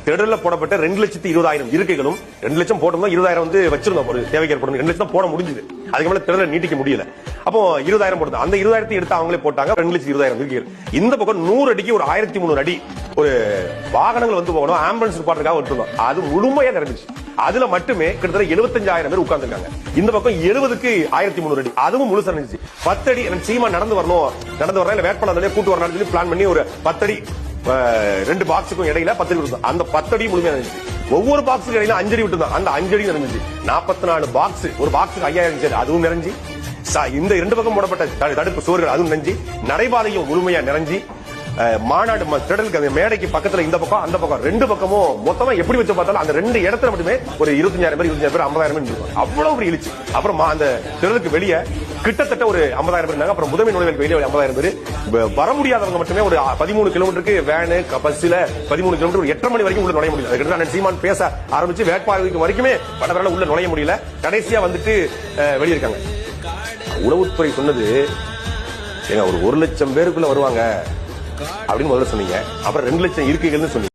திடல்ல போடப்பட்ட 2,20,000 இருக்கைகளும் 2 லட்சம் போட்டோம், 20,000 வந்து வச்சிருந்தோம். ஒரு தேவைக்கு ஏற்படும் 2 லட்சம் போட முடிஞ்சது. அதுக்கு மேல திடல நீட்டிக்க முடியல. அப்போ 20,000 போட்டோம். அந்த 20,000 எடுத்து அவங்களே போட்டாங்க. 2,20,000 இருக்கைகள். இந்த பக்கம் 100 அடிக்கு ஒரு 1,300 அடி ஒரு வாகனங்கள் வந்து போகணும், ஆம்புலன்ஸ் பாட்டுக்காக விட்டுருந்தோம். அது முழுமையா நிறைஞ்சிச்சு. அதுல மட்டுமே கிட்டத்தட்ட 75,000 பேர் உட்கார்ந்துருக்காங்க. இந்த பக்கம் 70க்கு 1,300 அடி, அதுவும் முழுசா இருந்துச்சு. 10 அடி சீமா நடந்து வரணும், நடந்து வரணும், இல்ல வேட்பாளர் கூட்டு வரணும் சொல்லி பிளான் பண்ணி ஒரு 10 அடி 2 பாக்ஸுக்கும் இடையில 10 அடி விட்டு, அந்த 10 அடி முழுமையா இருந்துச்சு. ஒவ்வொரு பாக்ஸுக்கு இடையில 5 அடி விட்டு, அந்த 5 அடி நிறைஞ்சிச்சு. 44 பாக்ஸ், ஒரு பாக்ஸுக்கு 5,000 அதுவும் நிறைஞ்சி, இந்த 2 பக்கம் போடப்பட்ட தடுப்பு சுவர்கள் அதுவும் நிறைஞ்சி, நடைபாதையும் முழுமையா நிறைஞ்சி, மாநாடு திடலுக்கு மேடைக்கு பக்கத்துல இந்த பக்கம் அந்த பக்கம் 2 பக்கமும் மொத்தமா எப்படி வச்சு பார்த்தாலும் அந்த 2 இடத்துல மட்டுமே ஒரு 25,000 பேர் 50,000 பேர் அவ்வளவு ஒரு எழுச்சி. அப்புறம் அந்த திடலுக்கு வெளியே கிட்டத்தட்ட ஒரு 50,000 பேர் இருந்தாங்க. அப்புறம் முதன்மை நுழைவுக்கு வெளியே 50,000 பேர். வர முடியாதவங்க மட்டுமே ஒரு 13 கிலோமீட்டருக்கு வேனு பஸ்ல 13 கிலோமீட்டர் 8:30 மணி வரைக்கும் உள்ள நுழைய முடியல. அதுக்கு சீமான் பேச ஆரம்பிச்சு வேட்பாளருக்கு வரைக்குமே பல பேரால உள்ள நுழைய முடியல. கடைசியா வந்துட்டு வெளியிருக்காங்க. உளவுத்துறை சொன்னது ஒரு 1 லட்சம் பேருக்குள்ள வருவாங்க அப்படின்னு முதல்ல சொன்னீங்க. அப்புறம் 2 லட்சம் இருக்கைகள்னு சொன்னீங்க.